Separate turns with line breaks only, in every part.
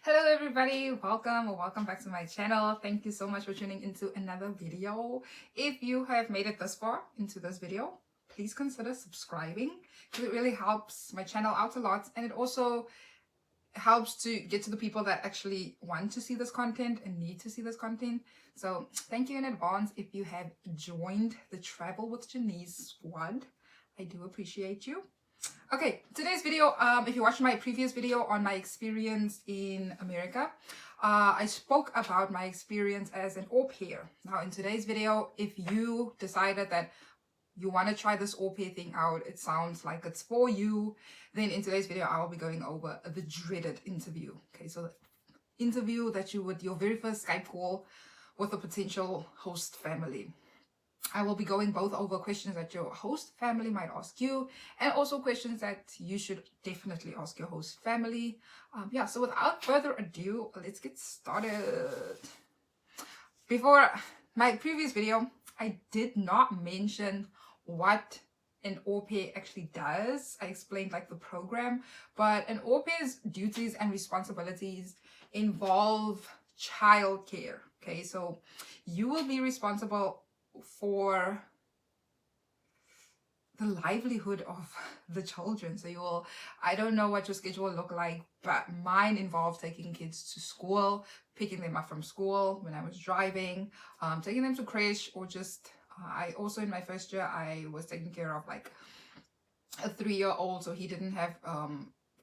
Hello everybody, welcome or welcome back to my channel. Thank you so much for tuning into another video. If you have made it this far into this video, please consider subscribing because it really helps my channel out a lot, and it also helps to get to the people that actually want to see this content and need to see this content. So thank you in advance if you have joined the Travel with Janice squad. I do appreciate you. Okay, today's video, if you watched my previous video on my experience in America, I spoke about my experience as an au pair. Now in today's video, if you decided that you want to try this au pair thing out, it sounds like it's for you, then in today's video I will be going over the dreaded interview. Okay, so the interview that you would, your very first Skype call with a potential host family. I will be going both over questions that your host family might ask you, and also questions that you should definitely ask your host family. Yeah, so without further ado, let's get started. Before my previous video, I did not mention what an au pair actually does. I explained like the program, but an au pair's duties and responsibilities involve childcare. Okay, so you will be responsible for the livelihood of the children. So you will, I don't know what your schedule will look like, but mine involved taking kids to school, picking them up from school when I was driving, taking them to creche, or just I also in my first year I was taking care of like a 3-year-old, so he didn't have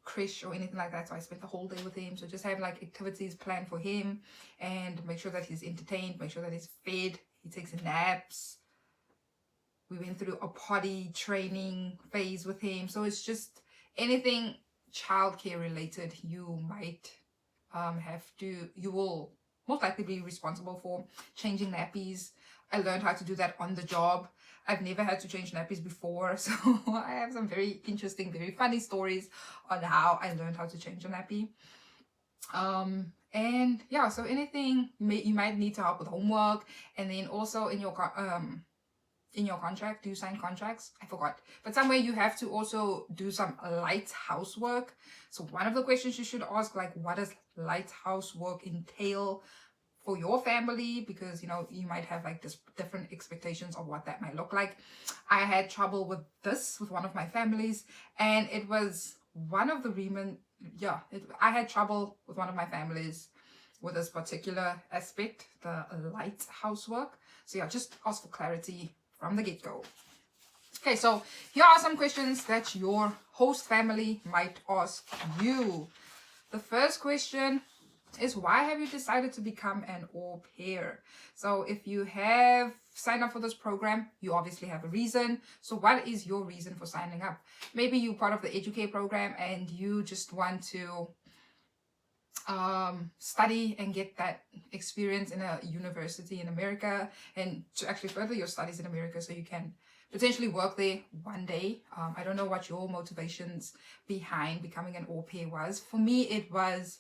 creche or anything like that, so I spent the whole day with him. So just have like activities planned for him and make sure that he's entertained, make sure that he's fed, he takes naps. We went through a potty training phase with him. So it's just anything childcare related you might you will most likely be responsible for. Changing nappies, I learned how to do that on the job. I've never had to change nappies before, so I have some very interesting, very funny stories on how I learned how to change a nappy. And yeah, so anything you might need to help with homework, and then also in your contract, do you sign contracts? I forgot, but somewhere you have to also do some light housework. So one of the questions you should ask, like, what does light housework entail for your family? Because you know you might have like this different expectations of what that might look like. I had trouble with this with one of my families, and it was one of the reasons. Yeah, I had trouble with one of my families with this particular aspect, the light housework. So yeah, just ask for clarity from the get-go. Okay, so here are some questions that your host family might ask you. The first question is, why have you decided to become an au pair? So if you have signed up for this program, you obviously have a reason. So what is your reason for signing up? Maybe you're part of the Educate program and you just want to study and get that experience in a university in America, and to actually further your studies in America so you can potentially work there one day. I don't know what your motivations behind becoming an au pair was. For me, it was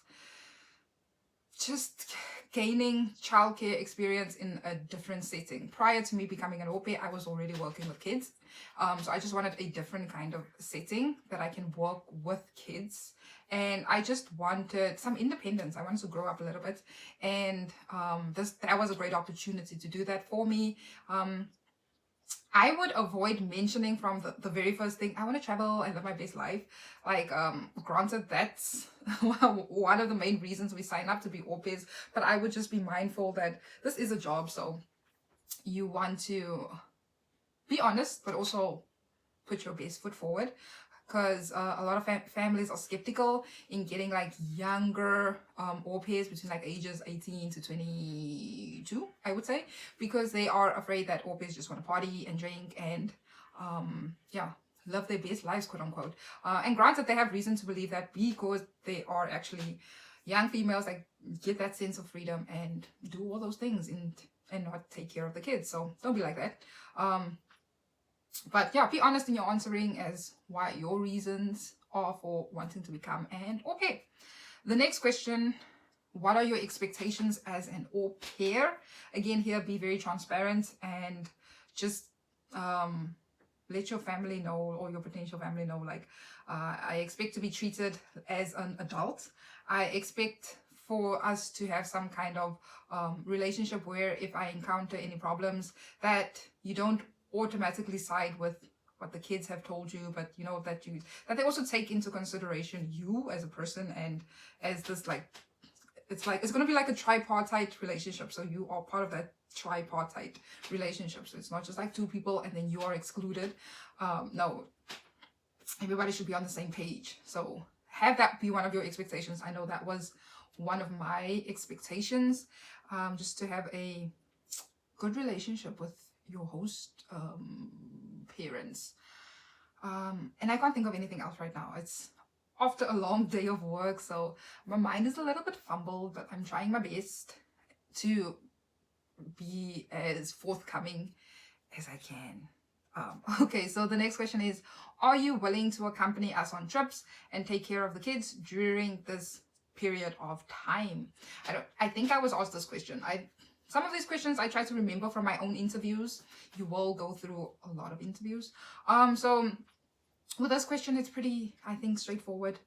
just gaining childcare experience in a different setting. Prior to me becoming an au pair, I was already working with kids. So I just wanted a different kind of setting that I can work with kids. And I just wanted some independence. I wanted to grow up a little bit. And that was a great opportunity to do that for me. I would avoid mentioning from the very first thing, I want to travel and live my best life. Like, granted, that's one of the main reasons we sign up to be au pairs, but I would just be mindful that this is a job, so you want to be honest, but also put your best foot forward. Because a lot of families are skeptical in getting like younger au pairs between like ages 18 to 22, I would say, because they are afraid that au pairs just want to party and drink and yeah, live their best lives, quote unquote. And granted, they have reason to believe that because they are actually young females that get that sense of freedom and do all those things and not take care of the kids. So don't be like that. But yeah, be honest in your answering as why your reasons are for wanting to become an au pair. The next question, what are your expectations as an au pair? Again, here, be very transparent and just let your family know, or your potential family know, like, I expect to be treated as an adult. I expect for us to have some kind of relationship where if I encounter any problems, that you don't automatically side with what the kids have told you, but you know that they also take into consideration you as a person, and as this it's going to be like a tripartite relationship. So you are part of that tripartite relationship. So it's not just like two people and then you are excluded. No, everybody should be on the same page. So have that be one of your expectations. I know that was one of my expectations, just to have a good relationship with your host parents. And I can't think of anything else right now. It's after a long day of work, so my mind is a little bit fumbled, but I'm trying my best to be as forthcoming as I can. Okay, so the next question is, are you willing to accompany us on trips and take care of the kids during this period of time? I think I was asked this question. Some of these questions I try to remember from my own interviews. You will go through a lot of interviews. So with this question, it's pretty, I think, straightforward.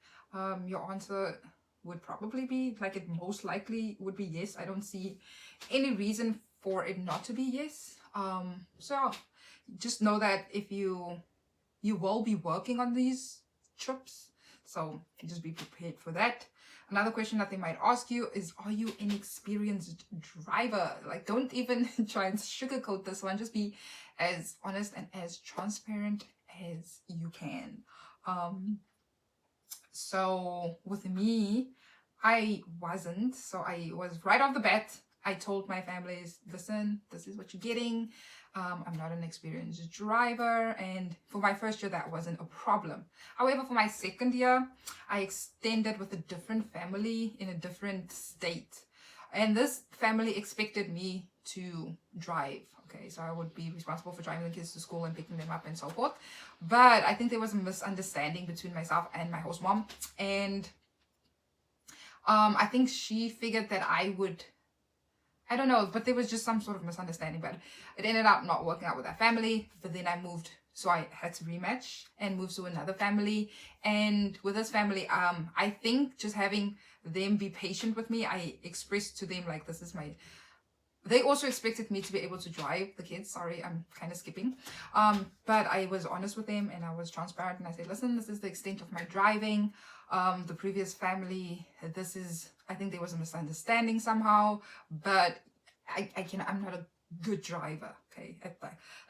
Your answer would probably be, like, it most likely would be yes. I don't see any reason for it not to be yes. So just know that if you will be working on these trips, so just be prepared for that. Another question that they might ask you is, are you an experienced driver? Like, don't even try and sugarcoat this one. Just be as honest and as transparent as you can. So with me, I wasn't. So I was right off the bat. I told my families, listen, this is what you're getting. I'm not an experienced driver, and for my first year that wasn't a problem. However, for my second year, I extended with a different family in a different state, and this family expected me to drive. Okay, so I would be responsible for driving the kids to school and picking them up and so forth. But I think there was a misunderstanding between myself and my host mom, and I think she figured that I would, I don't know, but there was just some sort of misunderstanding. But it ended up not working out with that family. But then I moved, so I had to rematch and move to another family. And with this family, I think just having them be patient with me, I expressed to them, like, this is my, they also expected me to be able to drive the kids. Sorry, I'm kind of skipping. But I was honest with them and I was transparent, and I said, listen, this is the extent of my driving. The previous family, this is, I think there was a misunderstanding somehow, but I'm not a good driver. Okay.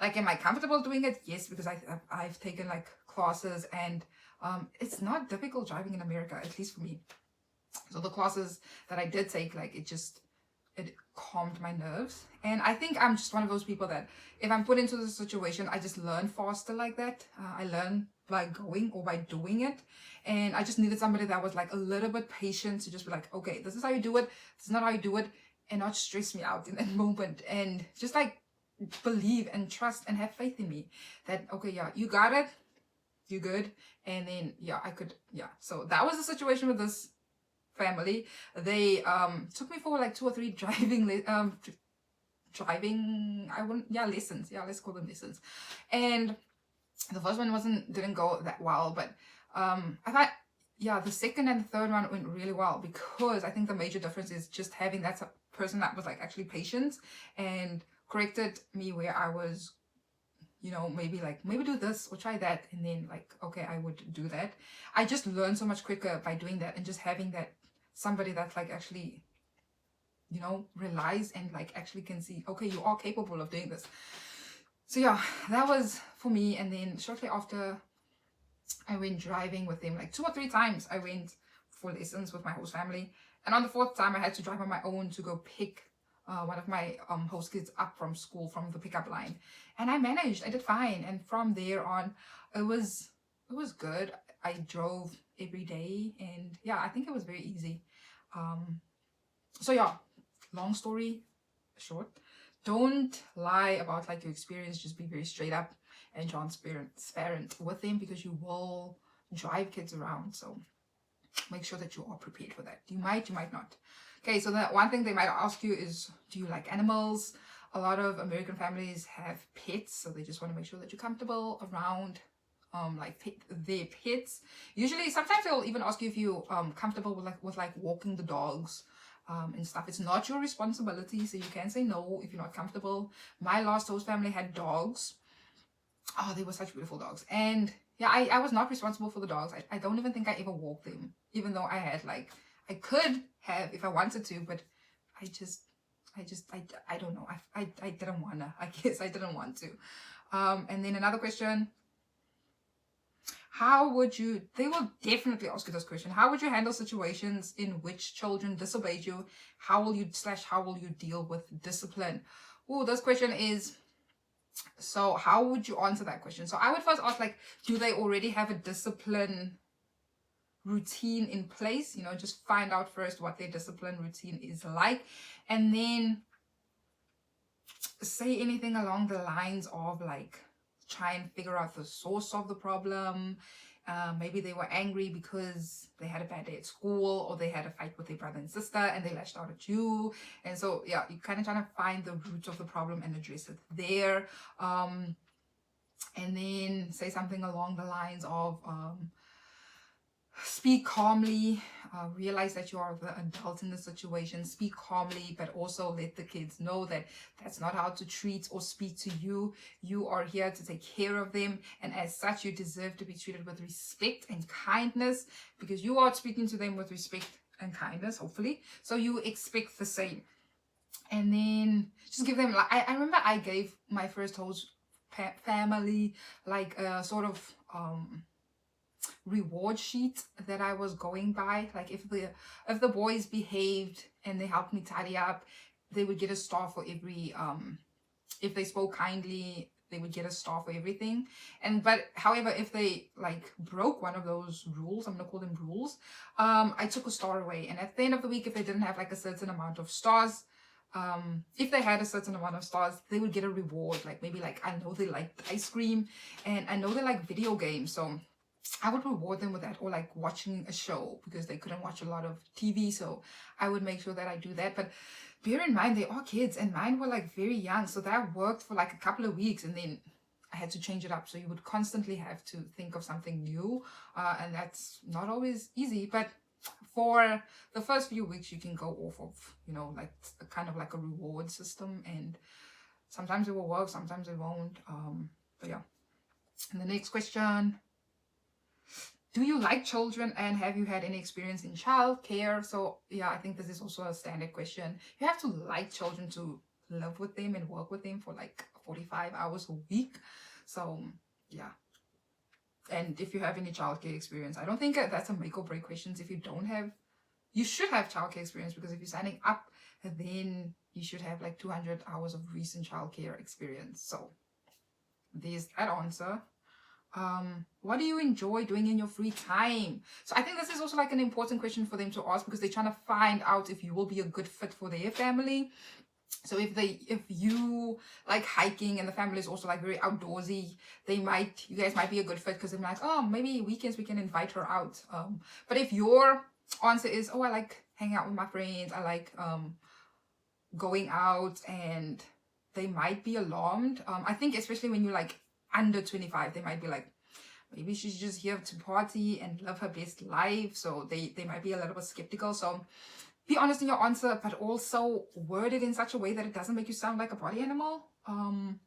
Like, am I comfortable doing it? Yes, because I've taken like classes, and it's not difficult driving in America, at least for me. So the classes that I did take, like, it calmed my nerves. And I think I'm just one of those people that if I'm put into the situation, I just learn faster like that. I learn by going or by doing it. And I just needed somebody that was like a little bit patient to just be like, okay, this is how you do it. This is not how you do it. And not stress me out in that moment. And just like believe and trust and have faith in me that, okay, yeah, you got it. You're good. And then, yeah, I could, yeah. So that was the situation with this family. They took me for like 2 or 3 lessons. Yeah, let's call them lessons. And the first one didn't go that well, but I thought, yeah, the second and the third one went really well, because I think the major difference is just having that person that was like actually patient and corrected me where I was, you know, maybe do this or try that, and then like, okay, I would do that. I just learned so much quicker by doing that, and just having that somebody that's like actually, you know, relies and like actually can see, okay, you are capable of doing this. So yeah, that was for me. And then shortly after, I went driving with them like 2 or 3 times. I went for lessons with my host family, and on the 4th time I had to drive on my own to go pick one of my host kids up from school, from the pickup line, and I managed. I did fine, and from there on it was good. I drove every day, and yeah, I think it was very easy. So yeah, long story short, don't lie about like your experience. Just be very straight up and transparent with them, because you will drive kids around. So make sure that you are prepared for that. You might not. Okay, so the one thing they might ask you is, do you like animals? A lot of American families have pets, so they just want to make sure that you're comfortable around their pets. Usually, sometimes they'll even ask you if you comfortable with like walking the dogs and stuff. It's not your responsibility, so you can say no if you're not comfortable. My last host family had dogs. Oh, they were such beautiful dogs. And yeah, I was not responsible for the dogs. I don't even think I ever walked them, even though I had like, I could have if I wanted to, but I don't know. I didn't wanna. I guess I didn't want to. And then another question. They will definitely ask you this question. How would you handle situations in which children disobeyed you? How will you deal with discipline? Oh, this question is, so how would you answer that question? So I would first ask, like, do they already have a discipline routine in place? Just find out first what their discipline routine is like. And then say anything along the lines of like, try and figure out the source of the problem. Maybe they were angry because they had a bad day at school, or they had a fight with their brother and sister and they lashed out at you. And so yeah, you kind of trying to find the root of the problem and address it there. And then say something along the lines of speak calmly, realize that you are the adult in the situation, speak calmly, but also let the kids know that that's not how to treat or speak to you. You are here to take care of them, and as such you deserve to be treated with respect and kindness, because you are speaking to them with respect and kindness, hopefully, so you expect the same. And then just give them, like, I remember I gave my first host family like a sort of reward sheet that I was going by. Like if the boys behaved and they helped me tidy up, they would get a star for every if they spoke kindly, they would get a star for everything. But however, if they like broke one of those rules, I'm gonna call them rules, I took a star away. And at the end of the week, if they didn't have like a certain amount of stars, if they had a certain amount of stars, they would get a reward. Like maybe like, I know they like ice cream and I know they like video games, so I would reward them with that, or like watching a show, because they couldn't watch a lot of TV, so I would make sure that I do that. But bear in mind, they are kids, and mine were like very young, so that worked for like a couple of weeks, and then I had to change it up. So you would constantly have to think of something new, and that's not always easy. But for the first few weeks, you can go off of, like kind of like a reward system, and sometimes it will work, sometimes it won't. But yeah. And the next question. Do you like children, and have you had any experience in childcare? So yeah, I think this is also a standard question. You have to like children to live with them and work with them for like 45 hours a week. So yeah. And if you have any childcare experience, I don't think that's a make or break question. If you don't have, you should have childcare experience, because if you're signing up, then you should have like 200 hours of recent childcare experience. So there's that answer. What do you enjoy doing in your free time? So I think this is also like an important question for them to ask, because they're trying to find out if you will be a good fit for their family. So if you like hiking and the family is also like very outdoorsy, you guys might be a good fit, because they're like, oh, maybe weekends we can invite her out. But if your answer is, oh, I like hanging out with my friends, I like going out, and they might be alarmed. I think especially when you're like under 25, they might be like, maybe she's just here to party and live her best life. So they might be a little bit skeptical. So be honest in your answer, but also word it in such a way that it doesn't make you sound like a party animal. And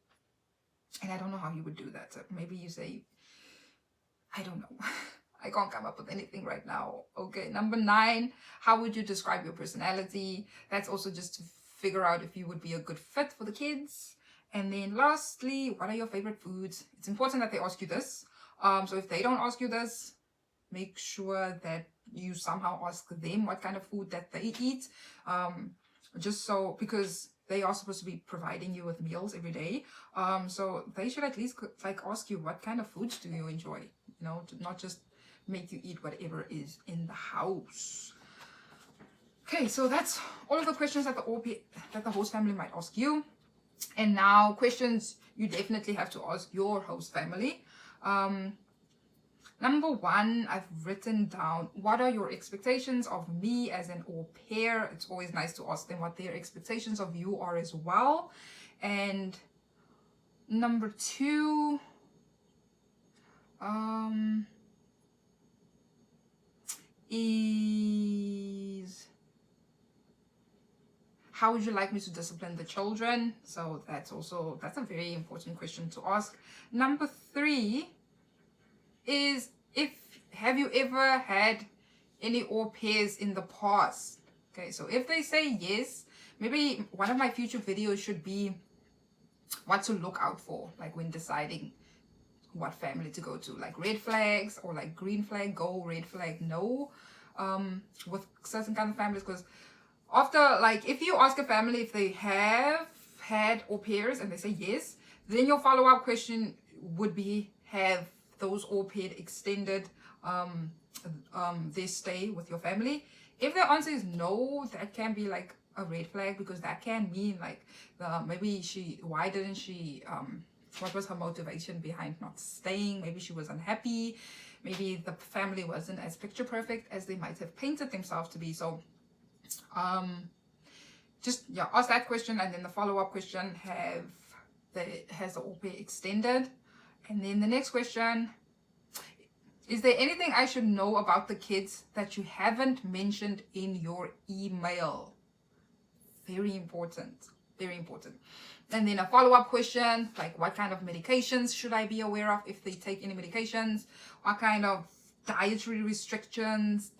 I don't know how you would do that. So maybe you say, I don't know. I can't come up with anything right now. Okay, number 9, how would you describe your personality? That's also just to figure out if you would be a good fit for the kids. And then lastly, what are your favorite foods? It's important that they ask you this. So if they don't ask you this, make sure that you somehow ask them what kind of food that they eat. Just so, because they are supposed to be providing you with meals every day. So they should at least like ask you, what kind of foods do you enjoy? To not just make you eat whatever is in the house. Okay, so that's all of the questions that the host family might ask you. And now questions you definitely have to ask your host family. Number 1, I've written down, what are your expectations of me as an au pair? It's always nice to ask them what their expectations of you are as well. And number 2, is how would you like me to discipline the children? So that's a very important question to ask. Number 3 is, have you ever had any au pairs in the past? Okay, so if they say yes, maybe one of my future videos should be what to look out for, like when deciding what family to go to, like red flags, or like green flag go, red flag no, with certain kind of families. Because after, like, if you ask a family if they have had au pairs and they say yes, then your follow-up question would be, have those au pair extended their stay with your family? If their answer is no, that can be like a red flag, because that can mean like maybe why didn't she what was her motivation behind not staying? Maybe she was unhappy, maybe the family wasn't as picture perfect as they might have painted themselves to be. So just ask that question, and then the follow-up question, has the au pair extended? And then the next question, is there anything I should know about the kids that you haven't mentioned in your email? Very important, very important. And then a follow-up question, like what kind of medications should I be aware of if they take any medications? What kind of dietary restrictions,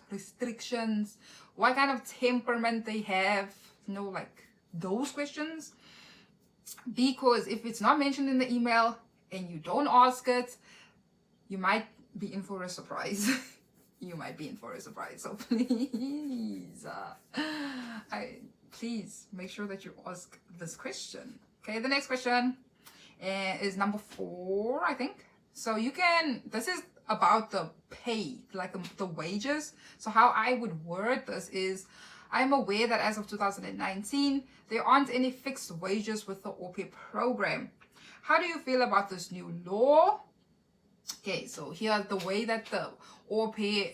what kind of temperament they have, like those questions. Because if it's not mentioned in the email and you don't ask it, you might be in for a surprise. You might be in for a surprise. So please make sure that you ask this question. Okay, the next question is number 4, I think. So this is about the pay, like the wages. So how I would word this is, I'm aware that as of 2019, there aren't any fixed wages with the au pair program. How do you feel about this new law? Okay, so here the way that the au pair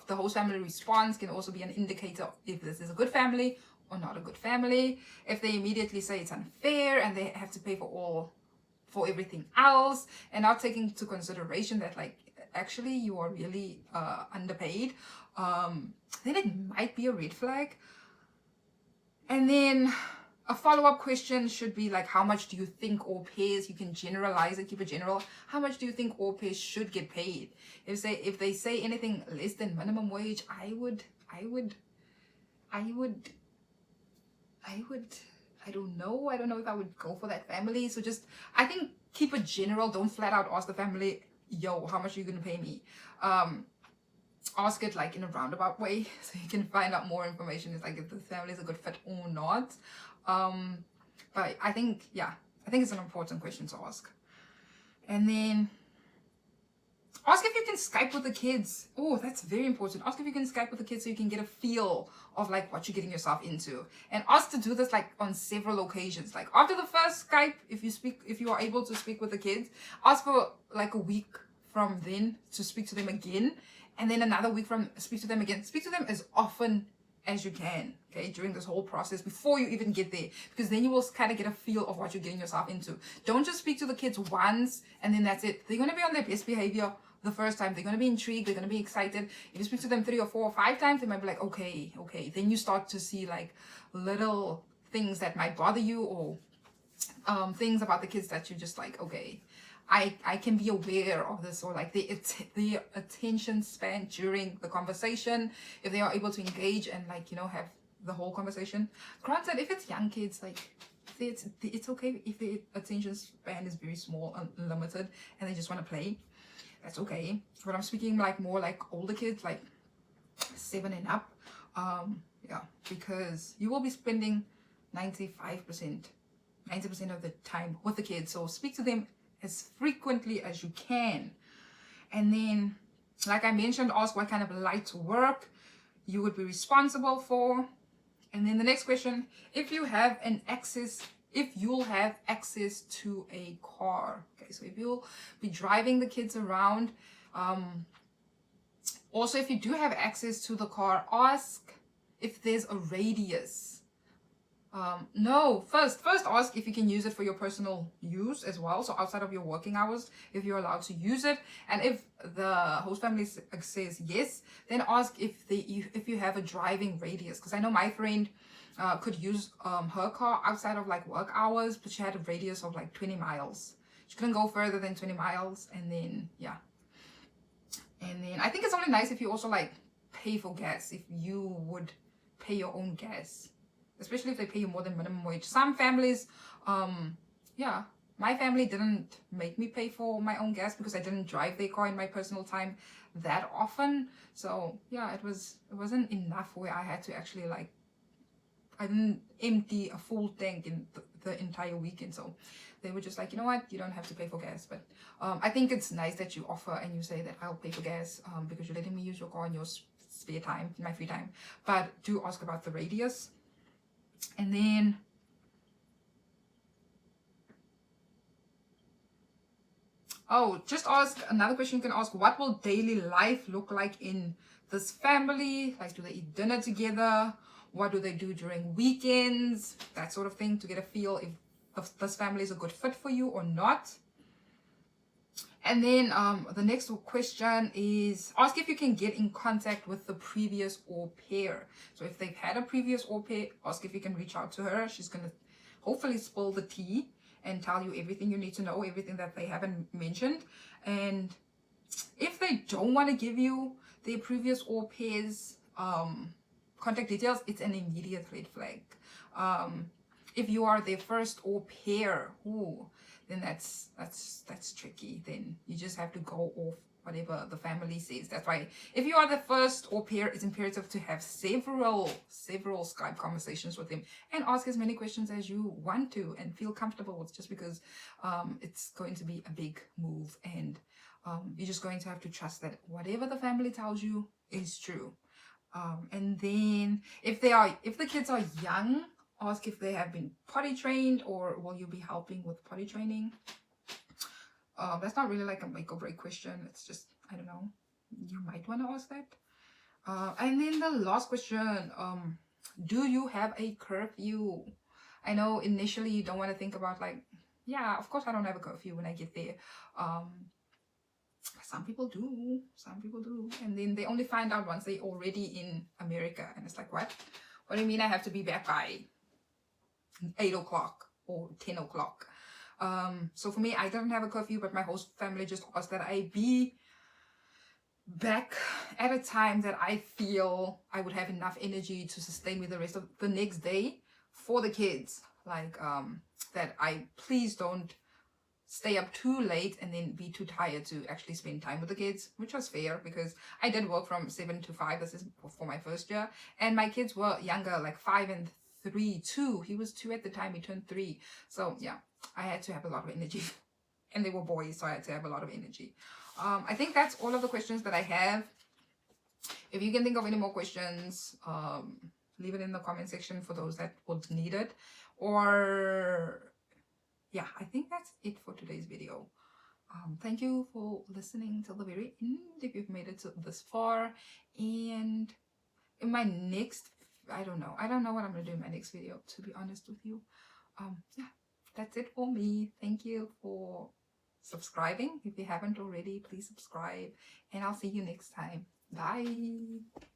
the host family responds can also be an indicator if this is a good family or not a good family. If they immediately say it's unfair and they have to pay for everything else, and not taking into consideration that like actually you are really underpaid, then it might be a red flag. And then a follow-up question should be like, how much do you think au pairs, you can generalize it, keep it general, how much do you think au pairs should get paid? If they say anything less than minimum wage, I don't know if I would go for that family. So just, I think, keep it general. Don't flat out ask the family, yo, how much are you gonna pay me? Ask it like in a roundabout way so you can find out more information. It's like if the family is a good fit or not. But I think it's an important question to ask. And then ask if you can Skype with the kids. Oh, that's very important. Ask if you can Skype with the kids so you can get a feel of like what you're getting yourself into. And ask to do this like on several occasions. Like after the first Skype, if you are able to speak with the kids, ask for like a week from then to speak to them again. And then another week from speak to them again. Speak to them as often as you can, okay, during this whole process before you even get there, because then you will kind of get a feel of what you're getting yourself into. Don't just speak to the kids once and then that's it. They're going to be on their best behavior the first time. They're going to be intrigued. They're going to be excited. If you speak to them 3 or 4 or 5 times, they might be like, okay. Then you start to see like little things that might bother you, or things about the kids that you're just like, okay, I can be aware of this, or like the attention span during the conversation, if they are able to engage and like, have the whole conversation. Granted, if it's young kids, like it's okay if the attention span is very small and limited and they just want to play, that's okay. But I'm speaking like more like older kids, like 7 and up, because you will be spending 90% of the time with the kids. So speak to them as frequently as you can. And then, like I mentioned, ask what kind of light work you would be responsible for. And then the next question, if you'll have access to a car. Okay, so if you'll be driving the kids around, also if you do have access to the car, ask if there's a radius No, first ask if you can use it for your personal use as well. So outside of your working hours, if you're allowed to use it. And if the host family says yes, then ask if you have a driving radius. Because I know my friend could use her car outside of like work hours, but she had a radius of like 20 miles. She couldn't go further than 20 miles. And then, yeah. And then I think it's only nice if you also like pay for gas, if you would pay your own gas, especially if they pay you more than minimum wage. Some families, yeah, my family didn't make me pay for my own gas because I didn't drive their car in my personal time that often. So yeah, it wasn't enough where I had to actually like, I didn't empty a full tank in the entire weekend. So they were just like, you know what, you don't have to pay for gas. But I think it's nice that you offer and you say that I'll pay for gas because you're letting me use your car in your spare time, in my free time. But do ask about the radius. And then just ask another question. You can ask, what will daily life look like in this family? Like, do they eat dinner together? What do they do during weekends? That sort of thing, to get a feel if this family is a good fit for you or not. And then the next question is, ask if you can get in contact with the previous au pair. So if they've had a previous au pair, ask if you can reach out to her. She's going to hopefully spill the tea and tell you everything you need to know, everything that they haven't mentioned. And if they don't want to give you their previous au pair's contact details, it's an immediate red flag. If you are their first au pair, then that's tricky. Then you just have to go off whatever the family says. That's why if you are the first au pair, it's imperative to have several Skype conversations with them and ask as many questions as you want to and feel comfortable with, just because it's going to be a big move, and you're just going to have to trust that whatever the family tells you is true. And then if the kids are young, ask if they have been potty trained, or will you be helping with potty training. That's not really like a make or break question. It's just, I don't know, you might want to ask that. And then the last question, do you have a curfew? I know initially you don't want to think about like, yeah, of course I don't have a curfew when I get there. Some people do, and then they only find out once they're already in America, and it's like, what do you mean I have to be back by 8 o'clock or 10 o'clock? So for me, I don't have a curfew, but my host family just asked that I be back at a time that I feel I would have enough energy to sustain me the rest of the next day for the kids. Like, that I please don't stay up too late and then be too tired to actually spend time with the kids, which was fair because I did work from 7 to 5. This is for my first year, and my kids were younger, like 5 and 3, 2. He was 2 at the time, he turned 3. So yeah, I had to have a lot of energy and they were boys, so I had to have a lot of energy. I think that's all of the questions that I have. If you can think of any more questions, leave it in the comment section for those that would need it. Or yeah, I think that's it for today's video. Thank you for listening till the very end if you've made it to this far. And in my next, I don't know what I'm gonna do in my next video, to be honest with you. Yeah, that's it for me. Thank you for subscribing. If you haven't already, please subscribe, and I'll see you next time. Bye.